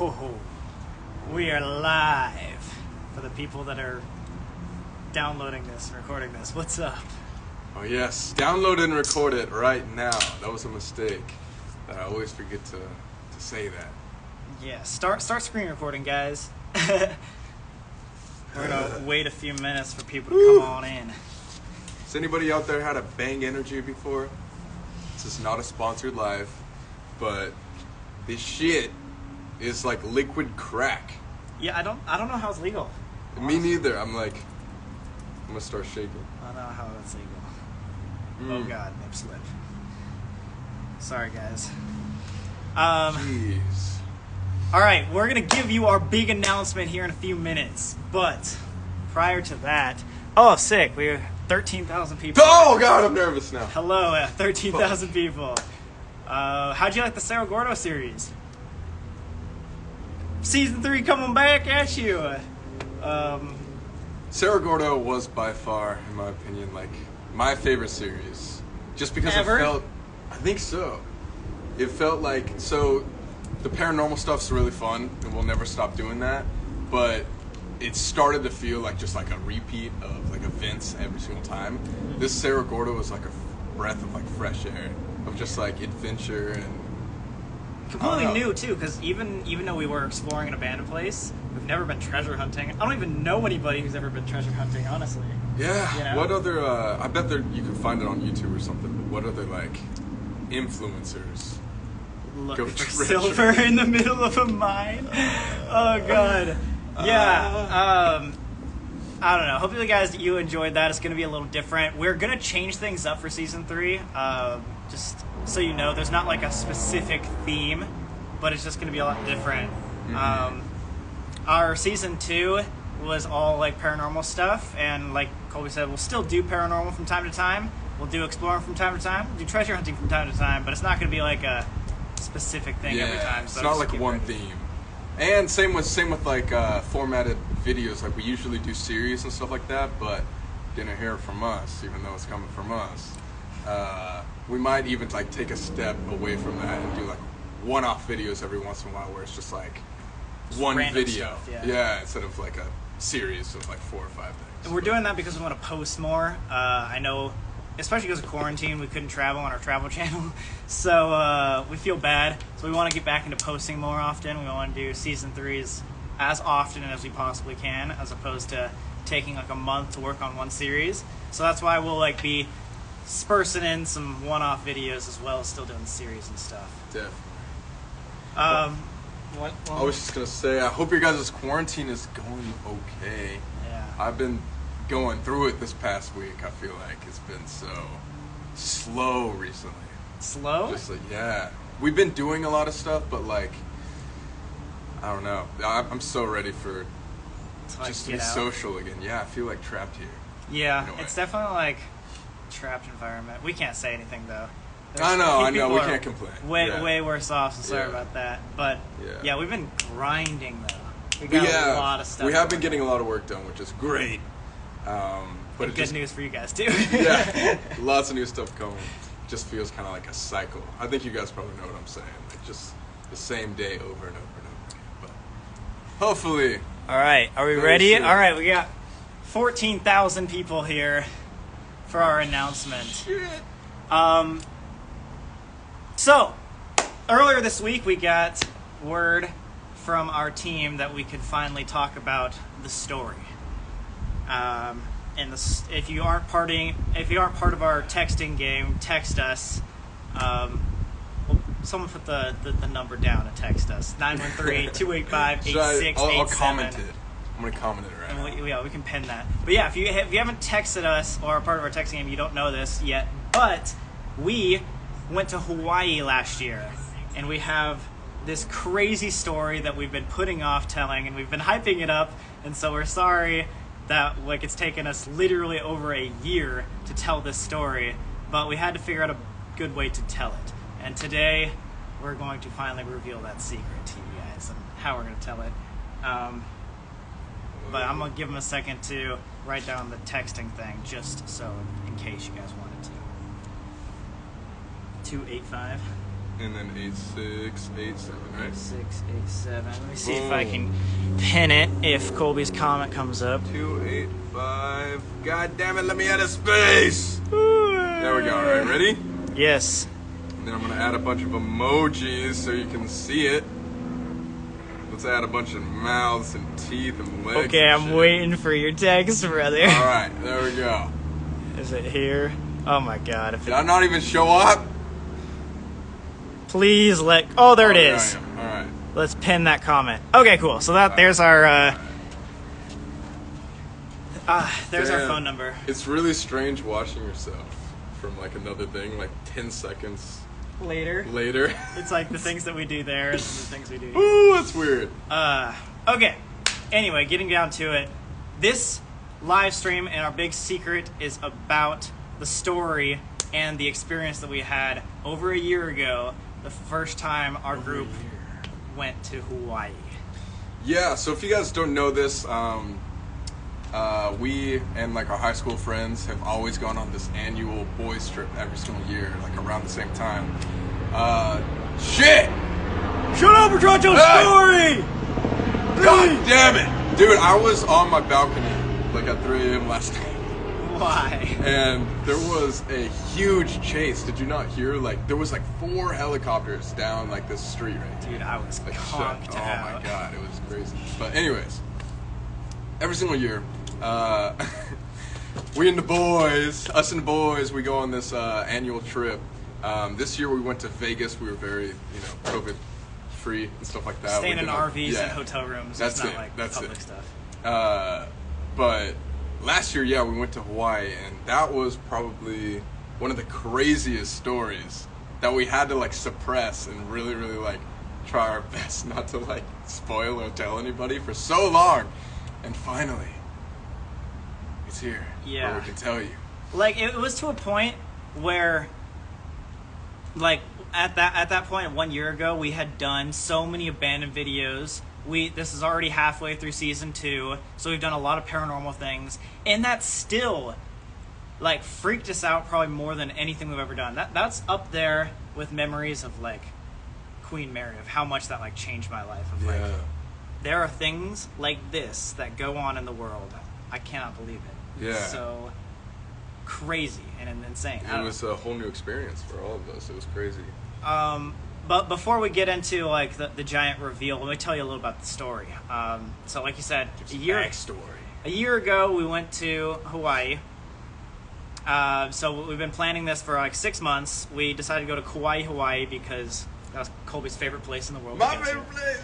Oh, we are live for the people that are downloading this and recording this. What's up? Oh yes, download and record it right now. That was a mistake. I always forget to say that. Yeah, start screen recording, guys. We're gonna wait a few minutes for people to come on in. Has anybody out there had a Bang Energy before? This is not a sponsored live, but this shit is like liquid crack. Yeah, I don't know how it's legal. Me neither. I'm gonna start shaking. I don't know how it's legal. Oh god, nip slip. Sorry, guys. Jeez. Alright, we're gonna give you our big announcement here in a few minutes. But prior to that, oh sick, we're 13,000 people. Oh god, I'm nervous now. Hello, 13,000 people. How'd you like the Cerro Gordo series? Season 3 coming back at you. Cerro Gordo was by far, in my opinion, like my favorite series. Just because Ever? it felt, I think so. It felt like, so the paranormal stuff's really fun, and we'll never stop doing that. But it started to feel like just like a repeat of like events every single time. This Cerro Gordo was like a breath of like fresh air, of just like adventure and Completely new too, because even though we were exploring an abandoned place, we've never been treasure hunting. I don't even know anybody who's ever been treasure hunting, honestly. yeah. You know? What other? I bet you can find it on YouTube or something. But what other like influencers? Looking Go for treasure. silver in the middle of a mine. Oh god. Yeah. I don't know. Hopefully, guys, you enjoyed that. It's going to be a little different. We're going to change things up for season 3. Just so you know, there's not like a specific theme, but it's just going to be a lot different. Our season 2 was all like paranormal stuff, and like Colby said, we'll still do paranormal from time to time. We'll do exploring from time to time. We'll do treasure hunting from time to time, but it's not going to be like a specific thing every time. It's So not just like get one ready. theme. And same with like formatted videos. Like we usually do series and stuff like that, but didn't hear it from us, even though it's coming from us. We might even like take a step away from that and do like one-off videos every once in a while, where it's just like one random video, stuff, yeah. instead of like a series of like 4 or 5 things. And we're doing that because we want to post more. I know, especially because of quarantine, we couldn't travel on our travel channel, so we feel bad. So we want to get back into posting more often. We want to do season 3s as often as we possibly can, as opposed to taking like a month to work on one series. So that's why we'll like be dispersing in some one-off videos as well as still doing the series and stuff. Definitely. What? I was just gonna say, I hope your guys' quarantine is going okay. Yeah. I've been going through it this past week. I feel like it's been so slow recently. Slow? Just like, yeah. We've been doing a lot of stuff, but like, I don't know. I'm so ready for To, like, just to get be out. social again. Yeah, I feel like trapped here. Yeah, in a way. it's definitely like trapped environment. We can't say anything though. I know. People We are can't complain. Way worse off, so sorry Yeah. about that. But Yeah. yeah, we've been grinding though. We got a lot of stuff. We have been going getting on. a lot of work done, which is great. But it Good just, news for you guys too. yeah, lots of new stuff coming. Just feels kind of like a cycle. I think you guys probably know what I'm saying. Like just the same day over and over and over again. But hopefully, All right, are we Very ready? soon. All right, we got 14,000 people here for our announcement. So, earlier this week we got word from our team that we could finally talk about the story. And if you aren't part of our texting game, text us. Well, someone put the number down and text us 913-285-8687. I'll comment it. I'm gonna comment it right now. And we can pin that. But yeah, if you haven't texted us or are part of our texting game, you don't know this yet. But we went to Hawaii last year, and we have this crazy story that we've been putting off telling, and we've been hyping it up. And so we're sorry that like it's taken us literally over a year to tell this story, but we had to figure out a good way to tell it. And today we're going to finally reveal that secret to you guys and how we're going to tell it. But I'm going to give them a second to write down the texting thing, just so in case you guys wanted to. 285. and then 8687, right? 687. Let me see if I can pin it if Colby's comment comes up. 285. God damn it, let me add a space. There we go. All right, ready? Yes. And then I'm gonna add a bunch of emojis so you can see it. Let's add a bunch of mouths and teeth and legs. Okay, and I'm shit. waiting for your text, brother. All right, there we go. Is it here? Oh my god. If Did I not even show up? Please let... Oh, there it There is. I am. All right. Let's pin that comment. Okay, cool. So there's our... there's our Damn. phone number. It's really strange watching yourself from like another thing, like 10 seconds Later. later. It's like the things that we do there and the things we do here. Ooh, that's weird. Okay. Anyway, getting down to it. This live stream and our big secret is about the story and the experience that we had over a year ago, the first time our group went to Hawaii. Yeah, so if you guys don't know this, we and like our high school friends have always gone on this annual boys trip every single year, like around the same time. Shit! Shut up and tell your story! God damn it! Dude, I was on my balcony like at 3 a.m. last night. Why? And there was a huge chase. Did you not hear? Like, there was like 4 helicopters down like this street right here. Dude, I was Like, conked shit. out. Oh my god, it was crazy. But anyways, every single year, us and the boys, we go on this annual trip. This year we went to Vegas. We were very, COVID free and stuff like that. Staying We in did RVs yeah. and hotel rooms. That's It's not it. like That's public it. stuff. But last year, yeah, we went to Hawaii, and that was probably one of the craziest stories that we had to like suppress and really, really like try our best not to like spoil or tell anybody for so long. And finally, it's here. Yeah. Where we can tell you. Like, it was to a point where, like, at that point 1 year ago, we had done so many abandoned videos. This is already halfway through season 2, so we've done a lot of paranormal things, and that still like freaked us out probably more than anything we've ever done. That's up there with memories of like Queen Mary, of how much that like changed my life. Of like, there are things like this that go on in the world. I cannot believe it. Yeah. It's so crazy and insane. It was a whole new experience for all of us. It was crazy. But before we get into like the giant reveal, let me tell you a little about the story. So like you said, a year ago we went to Hawaii. So we've been planning this for like 6 months. We decided to go to Kauai, Hawaii because that was Colby's favorite place in the world. My favorite place.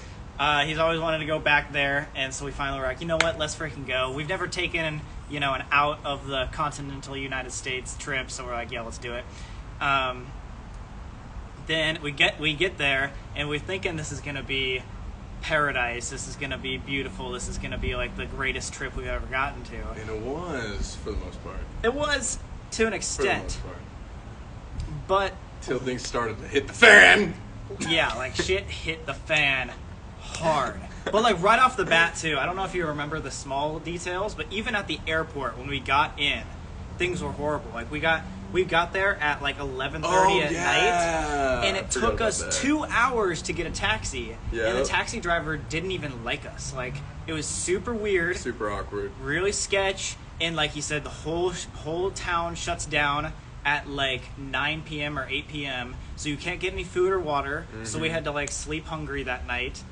He's always wanted to go back there, and so we finally were like, you know what, let's freaking go. We've never taken, an out of the continental United States trip, so we're like, yeah, let's do it. Then we get there, and we're thinking this is gonna be paradise. This is gonna be beautiful. This is gonna be like the greatest trip we've ever gotten to. And it was, for the most part. It was to an For the extent, most part. but Till things started to hit the fan. yeah, like shit hit the fan hard. But like right off the bat too, I don't know if you remember the small details, but even at the airport when we got in, things were horrible. Like we got there at like 11:30 at night, and it took us 2 hours to get a taxi. Yeah. And the taxi driver didn't even like us. Like it was super weird, Super awkward. really sketch, and like he said, the whole town shuts down at like 9 p.m. or 8 p.m. So you can't get any food or water. So we had to like sleep hungry that night.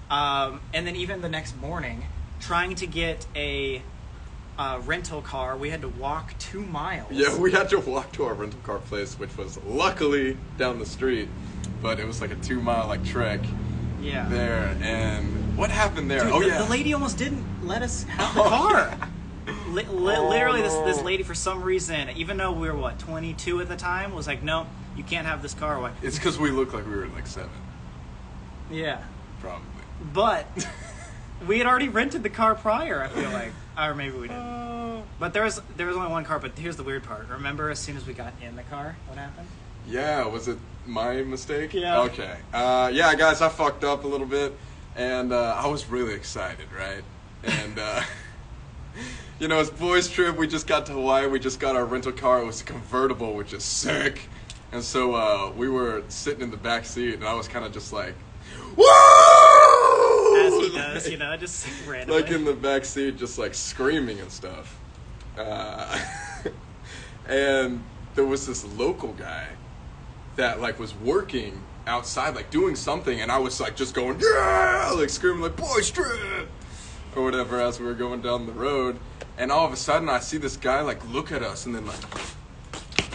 And then even the next morning, trying to get a rental car, we had to walk 2 miles. Yeah, we had to walk to our rental car place, which was luckily down the street, but it was like a 2-mile like trek Yeah. there. And what happened there? Dude, the lady almost didn't let us have the car. Literally, this lady, for some reason, even though we were 22 at the time, was like, no, you can't have this car. Like, It's because we looked like we were like 7, yeah. probably. But we had already rented the car prior, I feel like. Or maybe we didn't. But there was only one car, but here's the weird part. Remember as soon as we got in the car, what happened? Yeah, was it my mistake? Yeah. Okay. Yeah, guys, I fucked up a little bit, and I was really excited, right? And, it's boys' trip. We just got to Hawaii. We just got our rental car. It was a convertible, which is sick. And so we were sitting in the back seat, and I was kind of just like, whoa! As he does, you know, just randomly. Like in the back seat, just like screaming and stuff. And there was this local guy that like was working outside, like doing something, and I was like just going, yeah, like screaming like boys trip or whatever as we were going down the road. And all of a sudden I see this guy like look at us and then like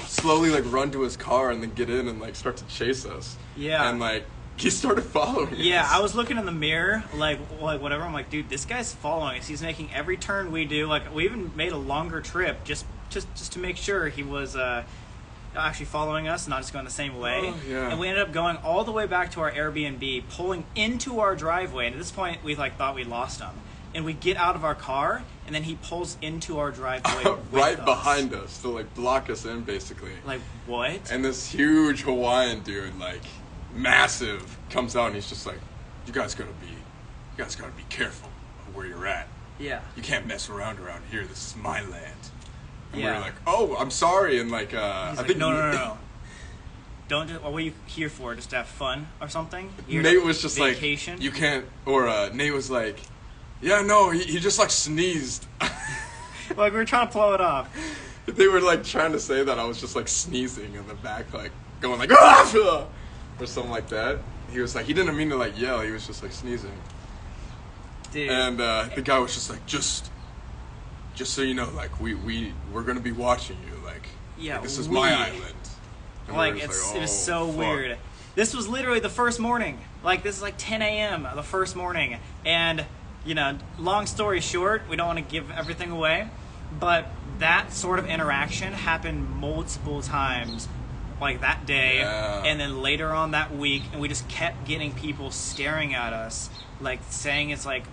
slowly like run to his car and then get in and like start to chase us. Yeah. And like he started following Yeah, us. I was looking in the mirror, like whatever. I'm like, dude, this guy's following us. He's making every turn we do. Like, we even made a longer trip just to make sure he was actually following us, not just going the same way. Oh, yeah. And we ended up going all the way back to our Airbnb, pulling into our driveway. And at this point, we like thought we lost him. And we get out of our car, and then he pulls into our driveway right with us. behind us to like block us in, basically. Like, what? And this huge Hawaiian dude, like massive, comes out and he's just like, you guys gotta be careful of where you're at. Yeah. You can't mess around here. This is my land. And we Yeah. were like, oh, I'm sorry. And like, He's I like, think no. Don't do, what are you here for? Just to have fun or something? You're Nate was just vacation? like, you can't, or Nate was like, yeah, no, he just like sneezed. Like, we were trying to blow it off. They were like trying to say that I was just like sneezing in the back, like going like, ah! Or something like that. He was like, he didn't mean to like yell, he was just like sneezing. Dude. And the guy was just like, just so you know, like we're gonna be watching you, like, Yeah, like, this is my island. And we Like, were just it was oh, so fuck. weird. This was literally the first morning. Like, this is like 10 a.m. the first morning. And, you know, long story short, we don't want to give everything away, but that sort of interaction happened multiple times, like that day, Yeah. and then later on that week, and we just kept getting people staring at us, like saying it's like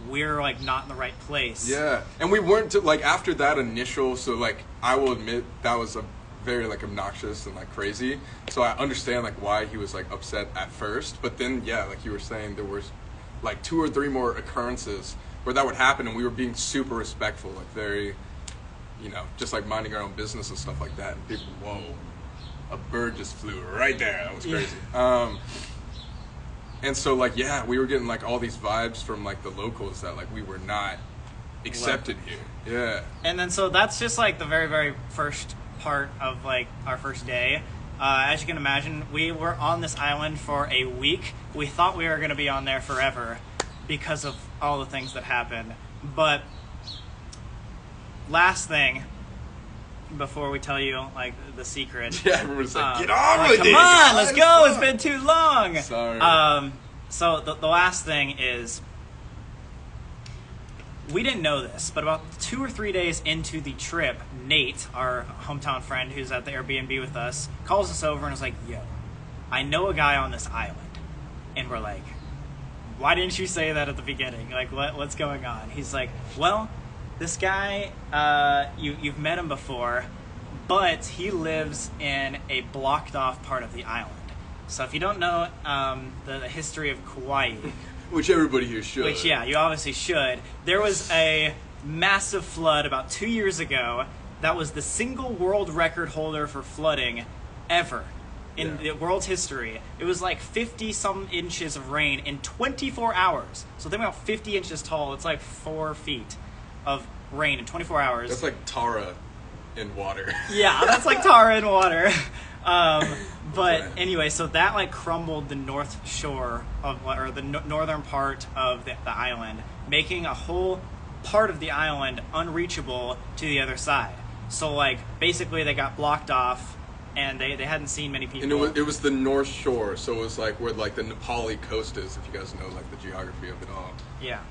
we're like not in the right place. Yeah, and we weren't like after that initial. So like, I will admit that was a very like obnoxious and like crazy. So I understand like why he was like upset at first, but then yeah, like you were saying, there was like 2 or 3 more occurrences where that would happen, and we were being super respectful, like very, you know, just like minding our own business and stuff like that. And people, whoa, a bird just flew right there. That was crazy. And so like, yeah, we were getting like all these vibes from like the locals that like we were not accepted here. Yeah. And then so that's just like the very, very first part of like our first day. As you can imagine, we were on this island for a week. We thought we were going to be on there forever because of all the things that happened. But last thing, before we tell you like the secret. Yeah, everyone's like, get on with it. Come on, let's go. It's been too long. Sorry. So the last thing is, we didn't know this, but about 2 or 3 days into the trip, Nate, our hometown friend who's at the Airbnb with us, calls us over and is like, yo, I know a guy on this island. And we're like, why didn't you say that at the beginning? Like, what's going on? He's like, well, this guy, you've met him before, but he lives in a blocked off part of the island. So if you don't know the history of Kauai, Which everybody here should. which, yeah, you obviously should. There was a massive flood about 2 years ago that was the single world record holder for flooding ever in the world's history. It was like 50-some inches of rain in 24 hours. So think about 50 inches tall. It's like 4 feet of rain in 24 hours. That's like Tara in water. Yeah, that's like tar in water. But Okay. anyway, so that like crumbled the north shore of, or the northern part of the island, making a whole part of the island unreachable to the other side. So like basically they got blocked off, and they hadn't seen many people. And it was the North Shore, so it was like where like the Nepali coast is, if you guys know like the geography of it all. Yeah.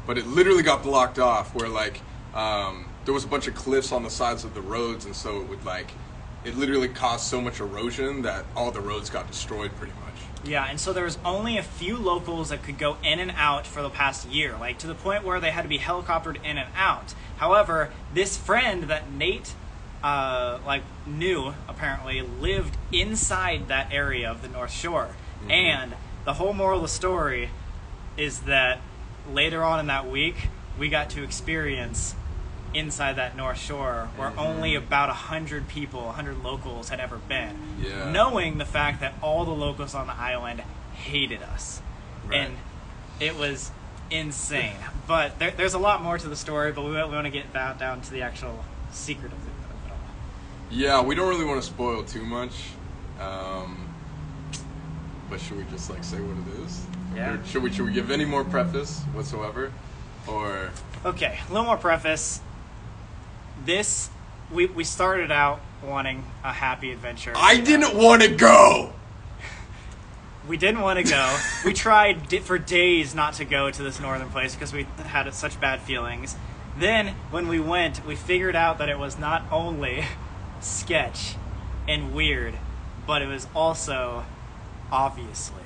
But it literally got blocked off where like there was a bunch of cliffs on the sides of the roads, and so it would like, it literally caused so much erosion that all the roads got destroyed pretty much. Yeah, and so there was only a few locals that could go in and out for the past year, like to the point where they had to be helicoptered in and out. However, this friend that Nate knew apparently lived inside that area of the North Shore. Mm-hmm. And the whole moral of the story is that later on in that week, we got to experience inside that North Shore where only about 100 people, 100 locals had ever been. Yeah. Knowing the fact that all the locals on the island hated us. Right. And it was insane. But there's a lot more to the story, but we want to get down to the actual secret of it all. Yeah, we don't really want to spoil too much. But should we just like say what it is? Yeah. Or should we give any more preface whatsoever? Or Okay, a little more preface. This we started out wanting a happy adventure. I didn't want to go. We didn't want to go. We tried for days not to go to this northern place because we had such bad feelings. Then, when we went, we figured out that it was not only sketch and weird, but it was also, obviously,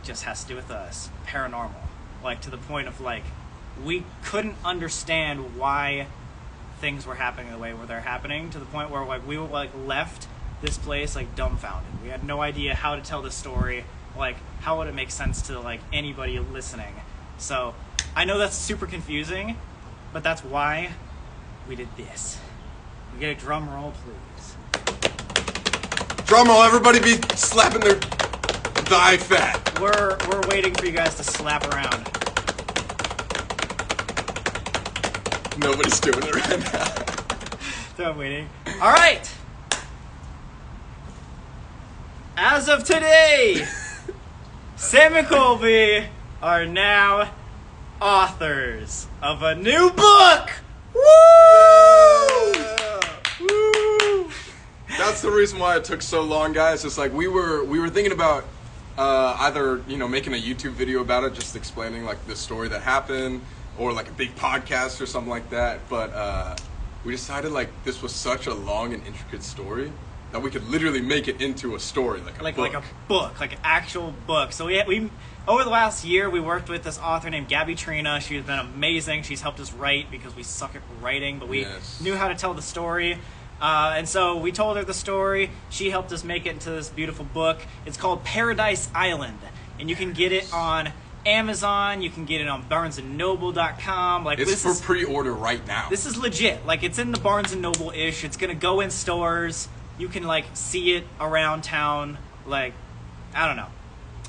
just has to do with us, paranormal. Like, to the point of, like, we couldn't understand why things were happening the way they're happening, to the point where, like, we were, like, left this place, like, dumbfounded. We had no idea how to tell the story, like, how would it make sense to, like, anybody listening. So, I know that's super confusing, but that's why we did this. We get a drum roll, please. Drum roll, everybody be slapping their thigh fat. We're waiting for you guys to slap around. Nobody's doing it right now. So I'm waiting. All right. As of today, Sam and Colby are now authors of a new book. Woo! Woo! That's the reason why it took so long, guys. It's like we were thinking about either making a YouTube video about it, just explaining like the story that happened, or like a big podcast or something like that. But we decided like this was such a long and intricate story that we could literally make it into a story, like a book. Like an actual book. So we over the last year, we worked with this author named Gabby Trina. She's been amazing. She's helped us write because we suck at writing, but we knew how to tell the story. And so we told her the story. She helped us make it into this beautiful book. It's called Paradise Island, and you can get it on Amazon. You can get it on BarnesandNoble.com. Like, it's for pre-order right now. This is legit. Like, it's in the Barnes and Noble-ish. It's gonna go in stores. You can like see it around town. Like, I don't know.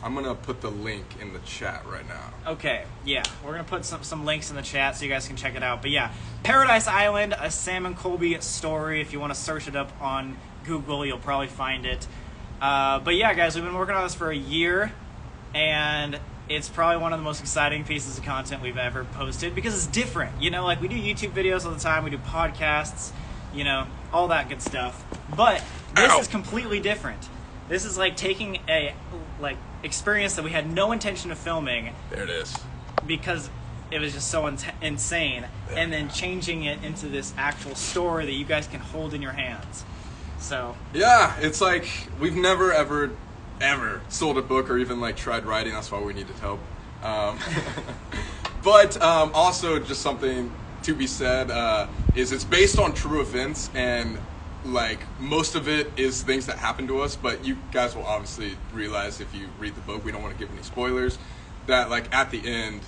I'm gonna put the link in the chat right now. Okay, yeah, we're gonna put some links in the chat so you guys can check it out. But yeah, Paradise Island, a Sam and Colby story. If you want to search it up on Google, you'll probably find it. But yeah, guys, we've been working on this for a year, and it's probably one of the most exciting pieces of content we've ever posted because it's different. Like we do YouTube videos all the time, we do podcasts, all that good stuff. But this is completely different. This is like taking a experience that we had no intention of filming. There it is. Because it was just so insane, and then changing it into this actual story that you guys can hold in your hands. So yeah, it's like we've never ever sold a book or even like tried writing. That's why we needed help. But also just something to be said is it's based on true events, and like most of it is things that happened to us, but you guys will obviously realize if you read the book, we don't want to give any spoilers, that like at the end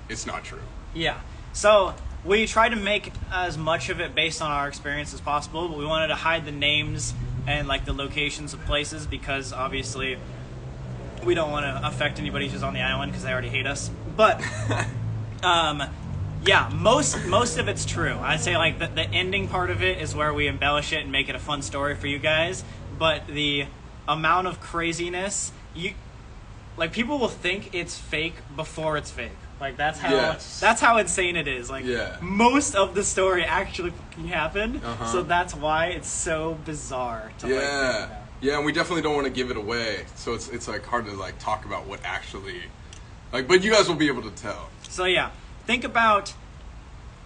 it's not true. Yeah, so we tried to make as much of it based on our experience as possible, but we wanted to hide the names and like the locations of places because obviously we don't want to affect anybody who's on the island because they already hate us. But yeah, most of it's true. I'd say like the ending part of it is where we embellish it and make it a fun story for you guys. But the amount of craziness, people will think it's fake before it's fake. Like that's how insane it is. Like most of the story actually fucking happened. So that's why it's so bizarre to and we definitely don't want to give it away. So it's like hard to like talk about what actually but you guys will be able to tell. So yeah. Think about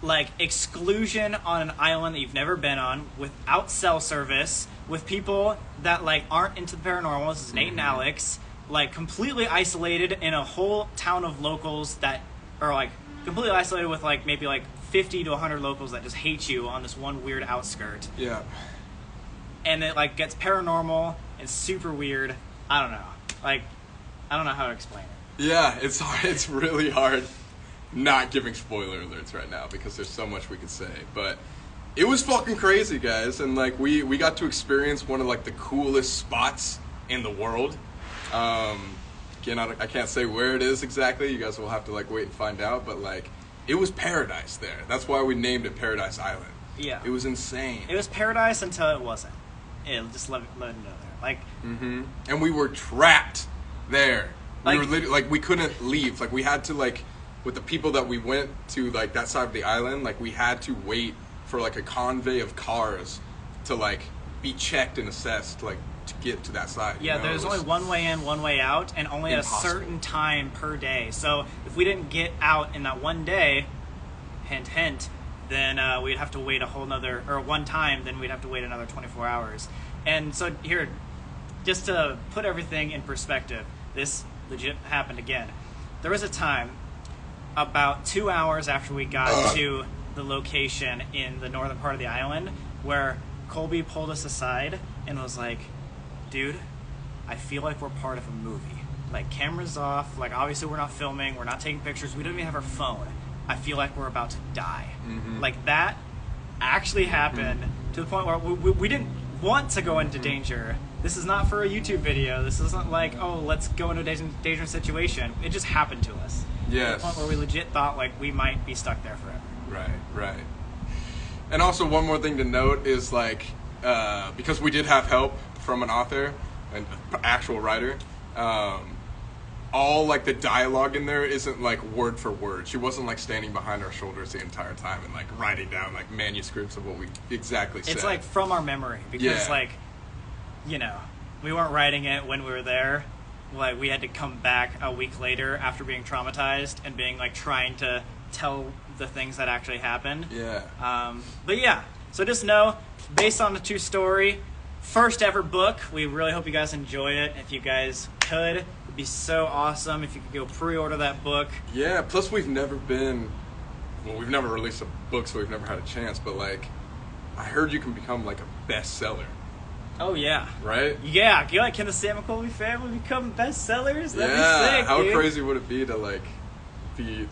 like exclusion on an island that you've never been on, without cell service, with people that like aren't into the paranormal. This is Nate and Alex, like completely isolated in a whole town of locals that are like completely isolated with like maybe like 50 to 100 locals that just hate you on this one weird outskirt. Yeah. And it like gets paranormal and super weird. I don't know. Like, I don't know how to explain it. Yeah, it's hard. It's really hard not giving spoiler alerts right now because there's so much we could say. But it was fucking crazy, guys, and like we got to experience one of like the coolest spots in the world. Again, I can't say where it is exactly. You guys will have to like wait and find out. But like, it was paradise there. That's why we named it Paradise Island. Yeah, it was insane. It was paradise until it wasn't. Just let it know there. Like, and we were trapped there. We were literally like we couldn't leave. Like we had to like with the people that we went to like that side of the island. Like we had to wait for like a convoy of cars to like be checked and assessed like to get to that side. Yeah, you know? there's only one way in, one way out, and only impossible. at a certain time per day. So if we didn't get out in that one day, hint, hint, then we'd have to wait a whole nother, or one time, then we'd have to wait another 24 hours. And so here, just to put everything in perspective, this legit happened again. There was a time about 2 hours after we got to the location in the northern part of the island where Colby pulled us aside and was like, dude, I feel like we're part of a movie. Like, cameras off, like obviously we're not filming, we're not taking pictures, we don't even have our phone. I feel like we're about to die. Like, that actually happened to the point where we didn't want to go into danger. This is not for a YouTube video. This isn't like, oh, let's go into a dangerous situation. It just happened to us. Yes. To the point where we legit thought like we might be stuck there forever. Right. And also one more thing to note is like, because we did have help from an author, an actual writer, all like the dialogue in there isn't like word for word. She wasn't like standing behind our shoulders the entire time and like writing down like manuscripts of what we exactly said. It's like from our memory because like, you know, we weren't writing it when we were there. Like we had to come back a week later after being traumatized and being like trying to tell the things that actually happened. Yeah. But yeah, so just know, based on the true story, first ever book. We really hope you guys enjoy it. If you guys could, it'd be so awesome if you could go pre-order that book. Yeah, plus we've never released a book, so we've never had a chance, but like, I heard you can become like a bestseller. Oh yeah. Right? Yeah, can the Sam and Colby family become bestsellers? That'd be sick, how dude. crazy would it be to like be,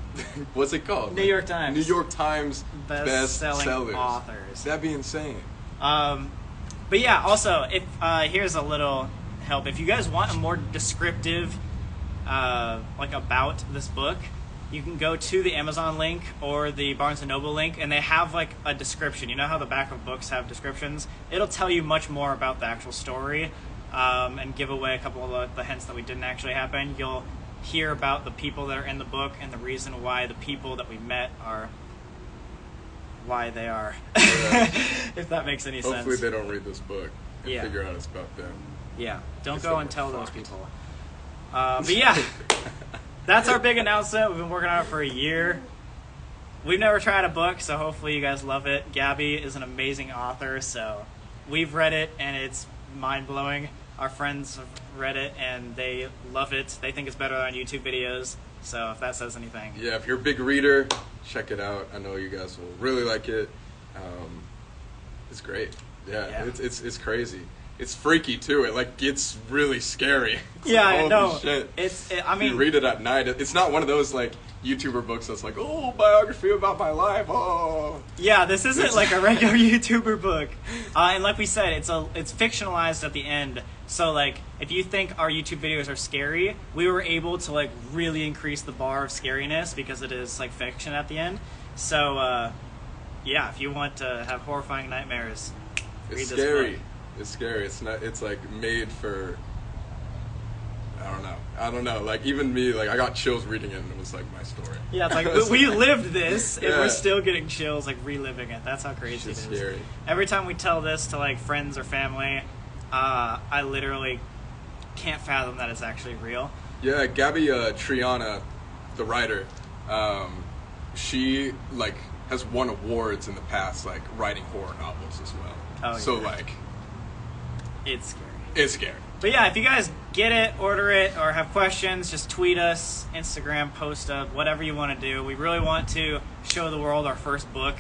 what's it called? New York Times. New York Times best-selling bestsellers. authors. That'd be insane. But yeah, also, if here's a little help. If you guys want a more descriptive, like about this book, you can go to the Amazon link or the Barnes & Noble link, and they have like a description. You know how the back of books have descriptions? It'll tell you much more about the actual story, and give away a couple of the hints that we didn't actually happen. You'll hear about the people that are in the book and the reason why the people that we met are why they are. If that makes any sense. Hopefully they don't read this book and figure out it's about them. Yeah, don't go and tell those people. But yeah, that's our big announcement. We've been working on it for a year. We've never tried a book, so hopefully you guys love it. Gabby is an amazing author, so we've read it and it's mind-blowing. Our friends have read it and they love it. They think it's better on YouTube videos, so if that says anything. Yeah, if you're a big reader, check it out. I know you guys will really like it. It's great. Yeah. It's crazy. It's freaky too. It like gets really scary. It's yeah, like, I know. Shit. I mean, you read it at night. It's not one of those like YouTuber books that's like, oh, biography about my life. Oh. Yeah, this isn't like a regular YouTuber book. And like we said, it's fictionalized at the end. So like, if you think our YouTube videos are scary, we were able to like really increase the bar of scariness because it is like fiction at the end. So yeah, if you want to have horrifying nightmares, read this scary. book. It's scary. It's not. It's like made for. I don't know. Like even me, like I got chills reading it, and it was like my story. Yeah, it's like we lived this, and we're still getting chills, like reliving it. That's how crazy it is. Scary. Every time we tell this to like friends or family, I literally can't fathom that it's actually real. Yeah, Gabby Triana, the writer, she like has won awards in the past, like writing horror novels as well. Oh, so yeah. like, It's scary. it's scary. But yeah, if you guys get it, order it, or have questions, just tweet us, Instagram, post up, whatever you want to do. We really want to show the world our first book,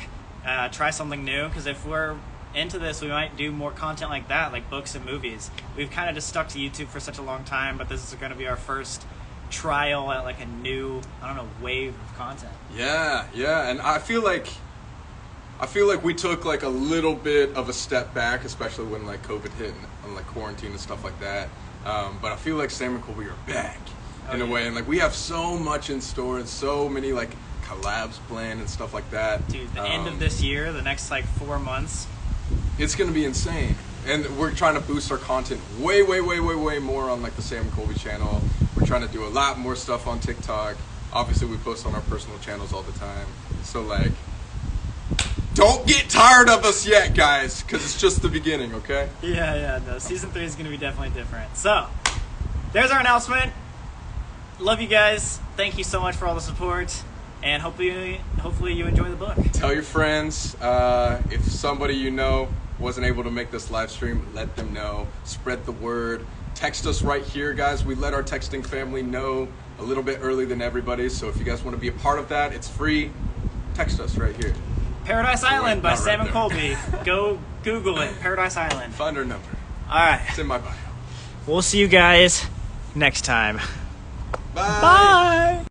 try something new, because if we're into this, we might do more content like that, like books and movies. We've kind of just stuck to YouTube for such a long time, but this is going to be our first trial at like a new, I don't know, wave of content. Yeah, and I feel like we took like a little bit of a step back, especially when like COVID hit and like quarantine and stuff like that. But I feel like Sam and Colby are back in a way, and like we have so much in store and so many like collabs planned and stuff like that. Dude, the end of this year, the next like 4 months, it's gonna be insane. And we're trying to boost our content way more on like the Sam and Colby channel. We're trying to do a lot more stuff on TikTok. Obviously, we post on our personal channels all the time. So like, don't get tired of us yet, guys, because it's just the beginning, okay? Yeah, no, season 3 is going to be definitely different. So, there's our announcement. Love you guys. Thank you so much for all the support, and hopefully you enjoy the book. Tell your friends. If somebody you know wasn't able to make this live stream, let them know. Spread the word. Text us right here, guys. We let our texting family know a little bit early than everybody, so if you guys want to be a part of that, it's free. Text us right here. Paradise Island by not right Sam and there. Colby. Go Google it. Paradise Island. Find our number. All right. It's in my bio. We'll see you guys next time. Bye. Bye.